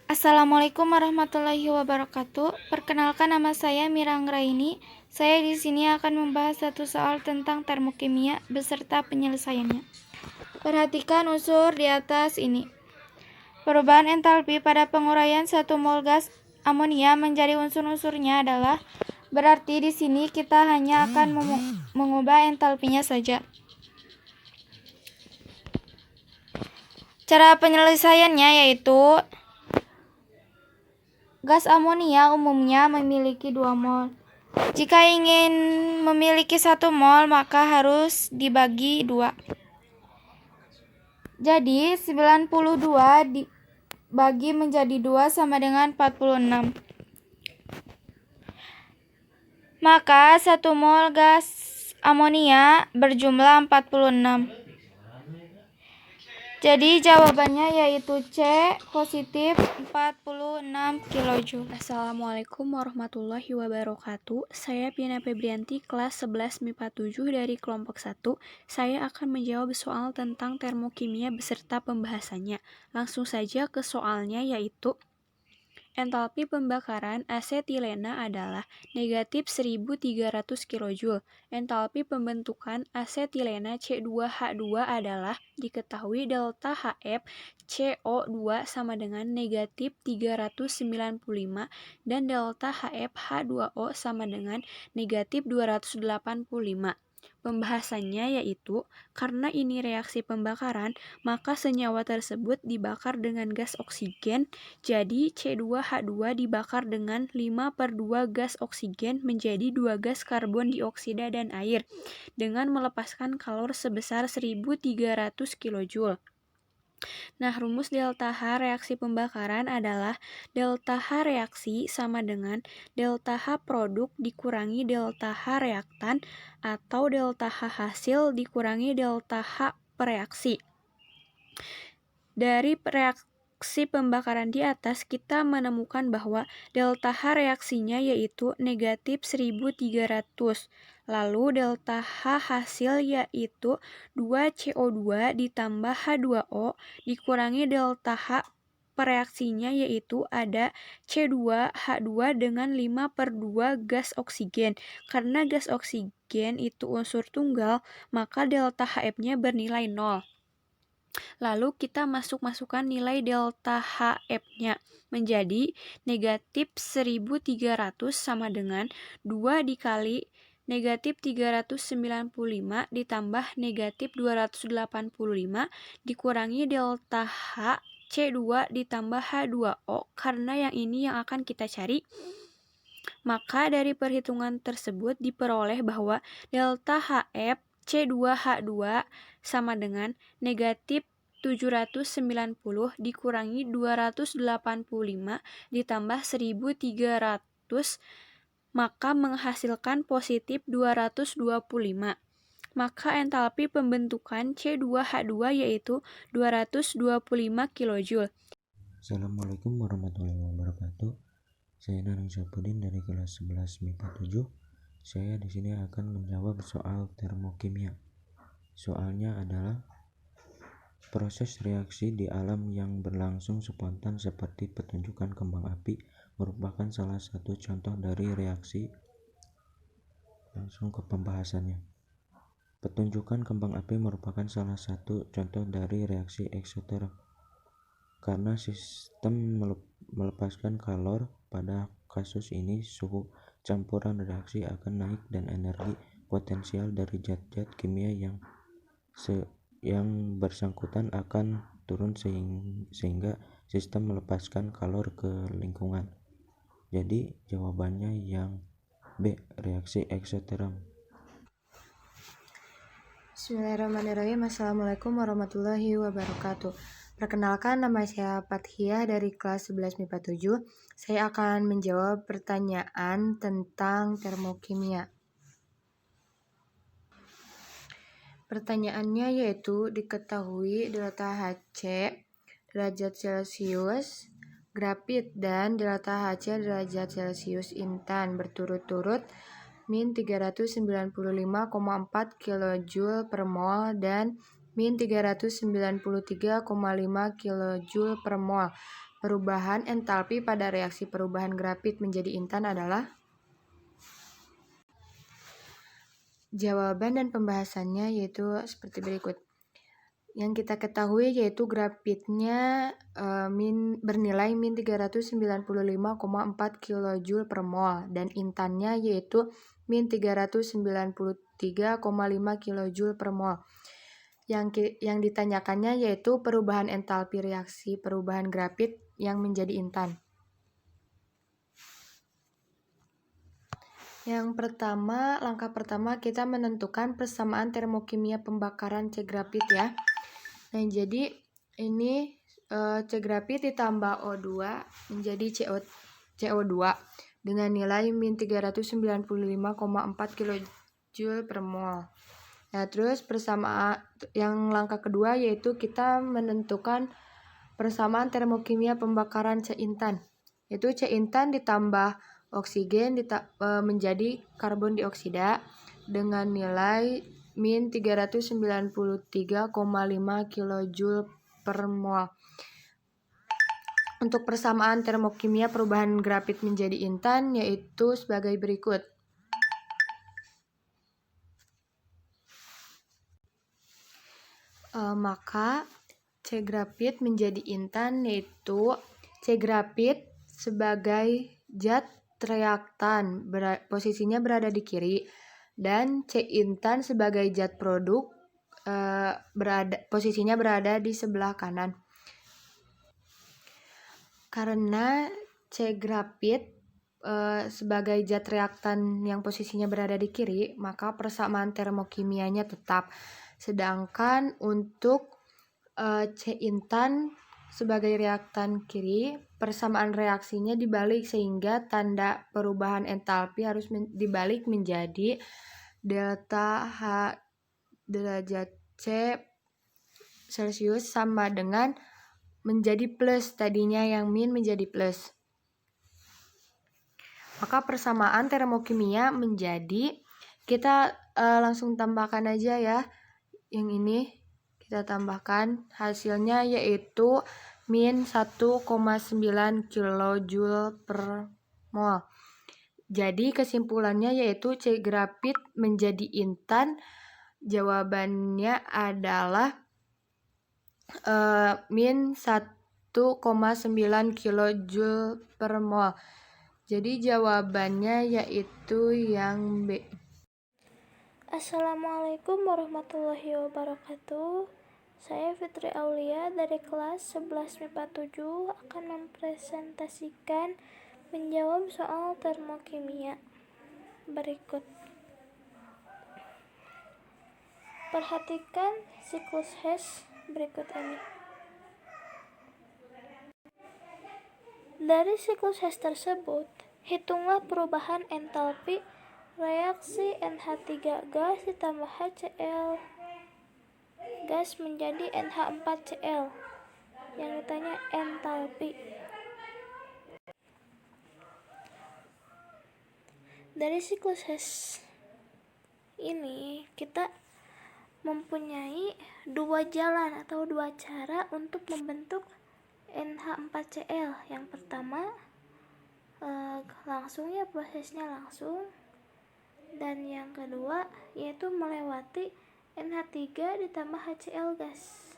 Assalamualaikum warahmatullahi wabarakatuh. Perkenalkan, nama saya Mira Anggraini. Saya di sini akan membahas satu soal tentang termokimia beserta penyelesaiannya. Perhatikan unsur di atas ini. Perubahan entalpi pada penguraian 1 mol gas amonia menjadi unsur-unsurnya adalah, berarti di sini kita hanya akan mengubah entalpinya saja. Cara penyelesaiannya yaitu gas amonia umumnya memiliki 2 mol. Jika ingin memiliki 1 mol, maka harus dibagi 2. Jadi 92 dibagi menjadi 2 sama dengan 46. Maka 1 mol gas amonia berjumlah 46. Jadi jawabannya yaitu C, positif 46 kJ. Assalamualaikum warahmatullahi wabarakatuh. Saya Pina Febrianti, kelas 11 MIPA 7 dari kelompok 1. Saya akan menjawab soal tentang termokimia beserta pembahasannya. Langsung saja ke soalnya, yaitu entalpi pembakaran asetilena adalah negatif 1300 kJ. Entalpi pembentukan asetilena C2H2 adalah diketahui delta HF CO2 sama dengan negatif 395 dan delta HF H2O sama dengan negatif 285. Pembahasannya yaitu, karena ini reaksi pembakaran, maka senyawa tersebut dibakar dengan gas oksigen. Jadi C2H2 dibakar dengan 5/2 gas oksigen menjadi 2 gas karbon dioksida dan air dengan melepaskan kalor sebesar 1300 kJ. Nah, rumus delta H reaksi pembakaran adalah delta H reaksi sama dengan delta H produk dikurangi delta H reaktan atau delta H hasil dikurangi delta H pereaksi. Dari reaksi pembakaran di atas, kita menemukan bahwa delta H reaksinya yaitu negatif 1300. Lalu delta H hasil yaitu 2CO2 ditambah H2O dikurangi delta H pereaksinya yaitu ada C2H2 dengan 5/2 gas oksigen. Karena gas oksigen itu unsur tunggal, maka delta HF-nya bernilai 0. Lalu kita masukkan nilai delta HF-nya menjadi negatif 1300 sama dengan 2 dikali negatif 395 ditambah negatif 285 dikurangi delta H C2 ditambah H2O, karena yang ini yang akan kita cari. Maka dari perhitungan tersebut diperoleh bahwa delta HF C2H2 sama dengan negatif 790 dikurangi 285 ditambah 1300, maka menghasilkan positif 225. Maka entalpi pembentukan C2H2 yaitu 225 kJ. Assalamualaikum warahmatullahi wabarakatuh. Saya Nanang Syafudin dari kelas 11 MIPA 7. Saya di sini akan menjawab soal termokimia. Soalnya adalah proses reaksi di alam yang berlangsung spontan seperti pertunjukan kembang api merupakan salah satu contoh dari reaksi. Langsung ke pembahasannya. Pertunjukan kembang api merupakan salah satu contoh dari reaksi eksoterm karena sistem melepaskan kalor. Pada kasus ini suhu campuran reaksi akan naik dan energi potensial dari zat-zat kimia yang bersangkutan akan turun sehingga sistem melepaskan kalor ke lingkungan. Jadi jawabannya yang B, reaksi eksoterm. Bismillahirrahmanirrahim. Assalamualaikum warahmatullahi wabarakatuh. Perkenalkan, nama saya Fathia dari kelas 11 MIPA 7. Saya akan menjawab pertanyaan tentang termokimia. Pertanyaannya yaitu, diketahui delta Hc derajat Celcius grafit dan delta Hc derajat Celcius intan berturut-turut min 395,4 kJ per mol dan min 393,5 kJ per mol. perubahan entalpi pada reaksi perubahan grafit menjadi intan adalah? Jawaban dan pembahasannya yaitu seperti berikut. Yang kita ketahui yaitu grafitnya bernilai min 395,4 kJ per mol dan intannya yaitu min 393,5 kJ per mol. Yang ditanyakannya yaitu perubahan entalpi reaksi perubahan grafit yang menjadi intan. Langkah pertama kita menentukan persamaan termokimia pembakaran C grafit ya. Nah, jadi ini C grafit ditambah O2 menjadi CO2 dengan nilai min 395,4 kJ per mol. Nah, terus yang langkah kedua yaitu kita menentukan persamaan termokimia pembakaran C intan. Yaitu C intan ditambah oksigen menjadi karbon dioksida dengan nilai min 393,5 kJ per mol. Untuk persamaan termokimia perubahan grafit menjadi intan yaitu sebagai berikut. Maka C grafit menjadi intan yaitu C grafit sebagai zat reaktan posisinya berada di kiri dan C intan sebagai zat produk posisinya berada di sebelah kanan. Karena C grafit sebagai zat reaktan yang posisinya berada di kiri, maka persamaan termokimianya tetap. Sedangkan untuk C intan sebagai reaktan kiri, persamaan reaksinya dibalik sehingga tanda perubahan entalpi harus dibalik menjadi delta H derajat C Celcius sama dengan menjadi plus, tadinya yang min menjadi plus. Maka persamaan termokimia menjadi, kita langsung tambahkan aja ya, yang ini kita tambahkan hasilnya yaitu min 1,9 kJ per mol. Jadi kesimpulannya yaitu C grafit menjadi intan. Jawabannya adalah min 1,9 kJ per mol. Jadi jawabannya yaitu yang B. Assalamualaikum warahmatullahi wabarakatuh. Saya Fitri Aulia dari kelas 11 MIPA 7 akan mempresentasikan menjawab soal termokimia berikut. Perhatikan siklus Hess berikut ini. Dari siklus Hess tersebut, hitunglah perubahan entalpi reaksi NH3 gas ditambah HCl gas menjadi NH4Cl. Yang ditanya entalpi. Dari siklus Hess ini kita mempunyai dua jalan atau dua cara untuk membentuk NH4Cl. Yang pertama langsung ya, prosesnya langsung. Dan yang kedua yaitu melewati NH3 ditambah HCl gas.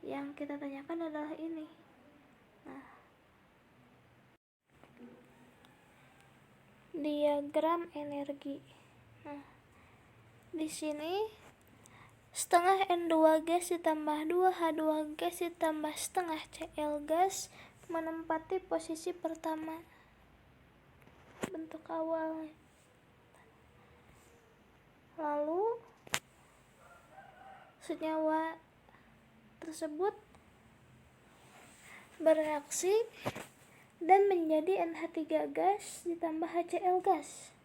Yang kita tanyakan adalah ini. Diagram energi. Di sini setengah N2 gas ditambah 2H2 gas ditambah setengah Cl gas menempati posisi pertama. Bentuk awal. Lalu senyawa tersebut bereaksi dan menjadi NH3 gas ditambah HCl gas.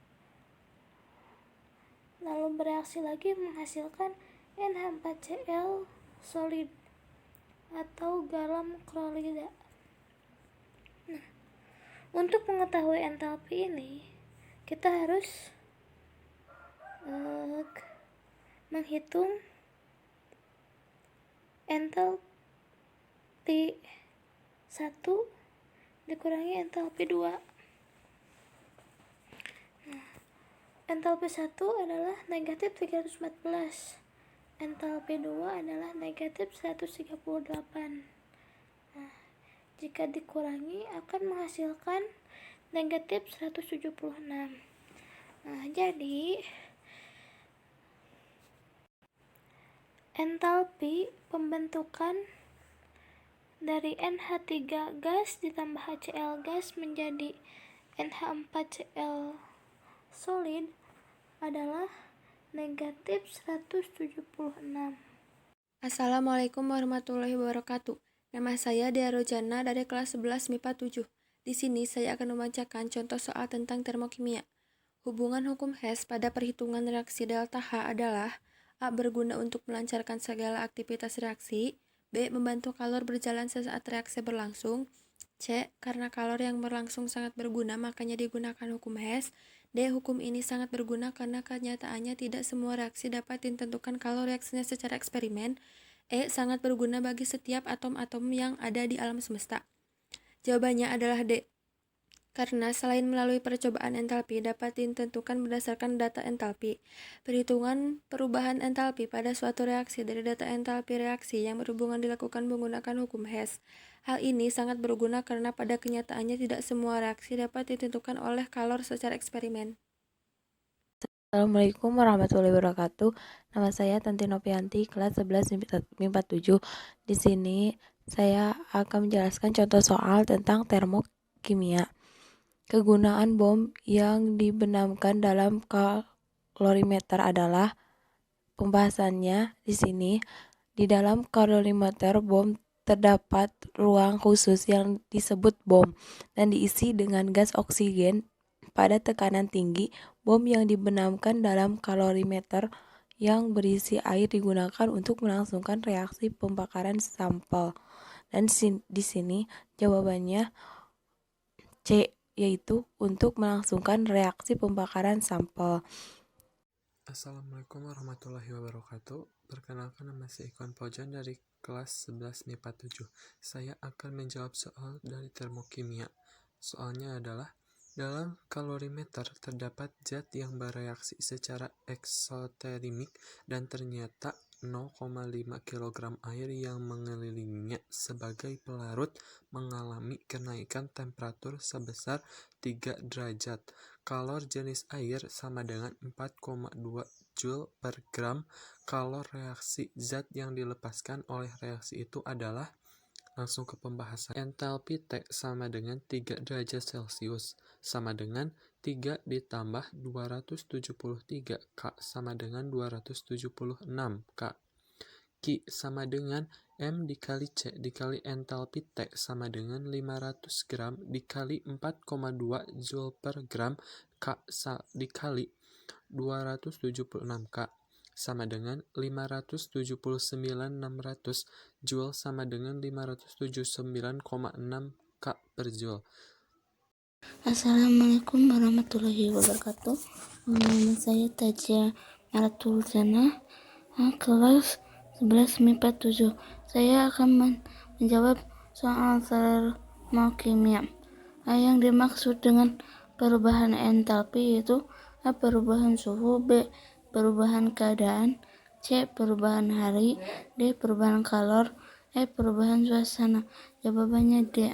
Lalu bereaksi lagi menghasilkan NH4Cl solid atau garam klorida. Untuk mengetahui entalpi ini, kita harus menghitung 1 dikurangi entalpi 2. Entalpi 1 adalah negatif 314. Entalpi 2 adalah negatif 138. Jika dikurangi akan menghasilkan negatif 176. Jadi entalpi pembentukan dari NH3 gas ditambah HCl gas menjadi NH4Cl solid adalah negatif 176. Assalamualaikum warahmatullahi wabarakatuh. Nama saya Dea Rojana dari kelas 11 MIPA 7. Di sini saya akan membacakan contoh soal tentang termokimia. Hubungan hukum Hess pada perhitungan reaksi delta H adalah A. Berguna untuk melancarkan segala aktivitas reaksi. B. Membantu kalor berjalan sesaat reaksi berlangsung. C. Karena kalor yang berlangsung sangat berguna makanya digunakan hukum Hess. D. Hukum ini sangat berguna karena kenyataannya tidak semua reaksi dapat ditentukan kalau reaksinya secara eksperimen. E. Sangat berguna bagi setiap atom-atom yang ada di alam semesta. Jawabannya adalah D. Karena selain melalui percobaan entalpi dapat ditentukan berdasarkan data entalpi. Perhitungan perubahan entalpi pada suatu reaksi dari data entalpi reaksi yang berhubungan dilakukan menggunakan hukum Hess. Hal ini sangat berguna karena pada kenyataannya tidak semua reaksi dapat ditentukan oleh kalor secara eksperimen. Assalamualaikum warahmatullahi wabarakatuh. Nama saya Tanti Novianti, kelas 11 MIPA 7. Di sini saya akan menjelaskan contoh soal tentang termokimia. Kegunaan bom yang dibenamkan dalam kalorimeter adalah pembahasannya di sini. Di dalam kalorimeter bom terdapat ruang khusus yang disebut bom dan diisi dengan gas oksigen pada tekanan tinggi. Bom yang dibenamkan dalam kalorimeter yang berisi air digunakan untuk melangsungkan reaksi pembakaran sampel. Dan di sini jawabannya C, yaitu untuk melangsungkan reaksi pembakaran sampel. Assalamualaikum warahmatullahi wabarakatuh. Perkenalkan, nama saya Ikhwan Paujan dari kelas 11 MIPA 7. Saya akan menjawab soal dari termokimia. Soalnya adalah, dalam kalorimeter terdapat zat yang bereaksi secara eksotermik dan ternyata 0,5 kg air yang mengelilinginya sebagai pelarut mengalami kenaikan temperatur sebesar 3 derajat. Kalor jenis air sama dengan 4,2 Joule per gram. Kalor reaksi zat yang dilepaskan oleh reaksi itu adalah, langsung ke pembahasan. Entalpi T sama dengan 3 derajat Celcius sama dengan 3 ditambah 273 K sama dengan 276 K. Q sama dengan M dikali C dikali entalpi T sama dengan 500 gram dikali 4,2 Joule per gram K dikali 276 K sama dengan 579.600 Joule sama dengan 579,6 K per Joule. Assalamualaikum warahmatullahi wabarakatuh. Nama saya Tajia Maratul Jana, kelas 11 MIPA 7. Saya akan menjawab soal termokimia. Yang dimaksud dengan perubahan entalpi yaitu A. Perubahan suhu, B. Perubahan keadaan, C. Perubahan hari, D. Perubahan kalor, E. Perubahan suasana. Jawabannya D.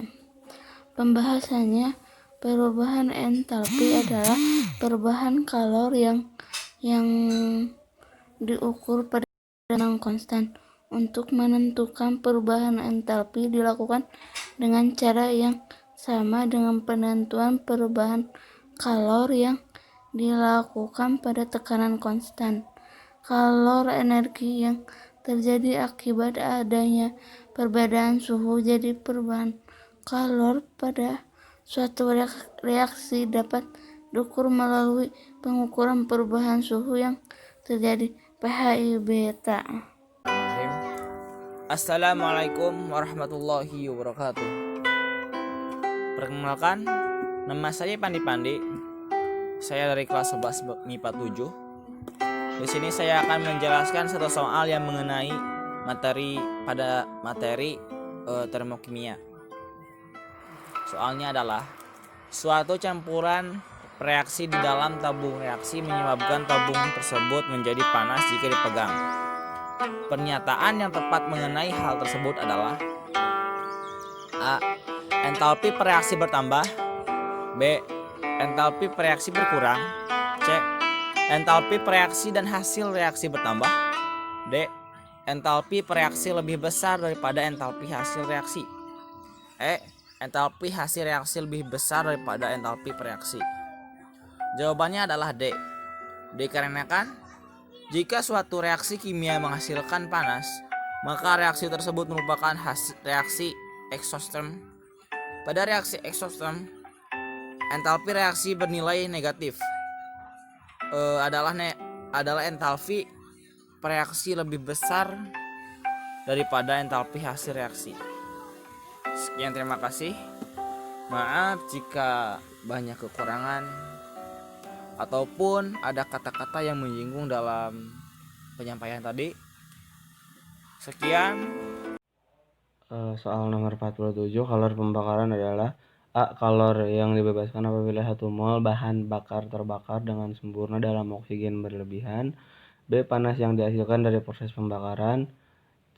Pembahasannya, perubahan entalpi adalah perubahan kalor yang diukur pada tekanan konstan. Untuk menentukan perubahan entalpi dilakukan dengan cara yang sama dengan penentuan perubahan kalor yang dilakukan pada tekanan konstan. Kalor energi yang terjadi akibat adanya perbedaan suhu, jadi perubahan kalor pada suatu reaksi dapat diukur melalui pengukuran perubahan suhu yang terjadi pHi beta. Assalamualaikum warahmatullahi wabarakatuh. Perkenalkan, nama saya Pandi Pandi. Saya dari kelas 11 MIPA 7. Di sini saya akan menjelaskan satu soal yang mengenai materi termokimia. Soalnya adalah suatu campuran reaksi di dalam tabung reaksi menyebabkan tabung tersebut menjadi panas jika dipegang. Pernyataan yang tepat mengenai hal tersebut adalah A. Entalpi reaksi bertambah. B. Entalpi reaksi berkurang. C. Entalpi reaksi dan hasil reaksi bertambah. D. Entalpi reaksi lebih besar daripada entalpi hasil reaksi. E. Entalpi hasil reaksi lebih besar daripada entalpi reaksi. Jawabannya adalah D. Dikarenakan jika suatu reaksi kimia menghasilkan panas, maka reaksi tersebut merupakan reaksi eksoterm. Pada reaksi eksoterm, entalpi reaksi bernilai negatif. Adalah entalpi reaksi lebih besar daripada entalpi hasil reaksi. Sekian, terima kasih. Maaf jika banyak kekurangan ataupun ada kata-kata yang menyinggung dalam penyampaian tadi. Sekian. Soal nomor 47, kalor pembakaran adalah A. Kalor yang dibebaskan apabila 1 mol bahan bakar terbakar dengan sempurna dalam oksigen berlebihan. B. Panas yang dihasilkan dari proses pembakaran.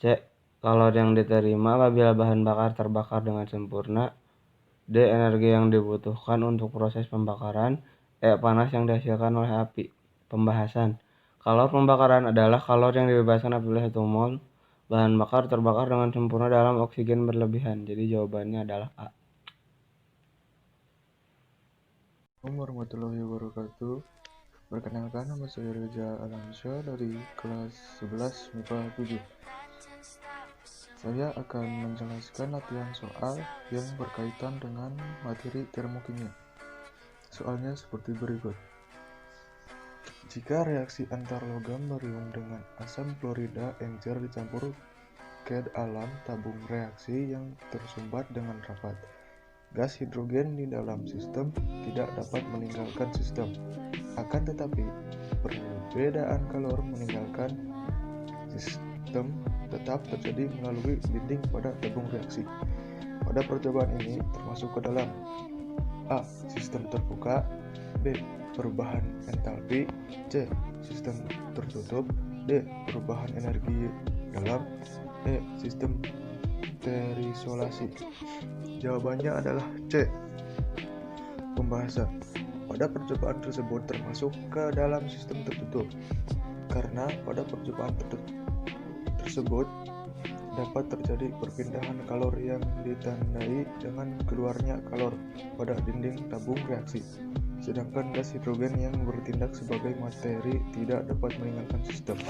C. Kalor yang diterima apabila bahan bakar terbakar dengan sempurna. D. Energi yang dibutuhkan untuk proses pembakaran. E. Panas yang dihasilkan oleh api. Pembahasan. Kalor pembakaran adalah kalor yang dibebaskan apabila 1 mol bahan bakar terbakar dengan sempurna dalam oksigen berlebihan. Jadi jawabannya adalah A. Assalamualaikum warahmatullahi wabarakatuh. Perkenalkan, nama saya Reza Alamsyah dari kelas 11 MIPA 7. Saya akan menjelaskan latihan soal yang berkaitan dengan materi termokimia. Soalnya seperti berikut. Jika reaksi antar logam barium dengan asam klorida encer dicampur ke dalam tabung reaksi yang tersumbat dengan rapat, gas hidrogen di dalam sistem tidak dapat meninggalkan sistem. Akan tetapi, perbedaan kalor meninggalkan sistem tetap terjadi melalui dinding pada tabung reaksi. Pada percobaan ini termasuk ke dalam A. Sistem terbuka. B. Perubahan entalpi. C. Sistem tertutup. D. Perubahan energi dalam. E. Sistem terisolasi. Jawabannya adalah C. Pembahasan. Pada percobaan tersebut termasuk ke dalam sistem tertutup, karena pada percobaan tersebut dapat terjadi perpindahan kalor yang ditandai dengan keluarnya kalor pada dinding tabung reaksi, sedangkan gas hidrogen yang bertindak sebagai materi tidak dapat meninggalkan sistem.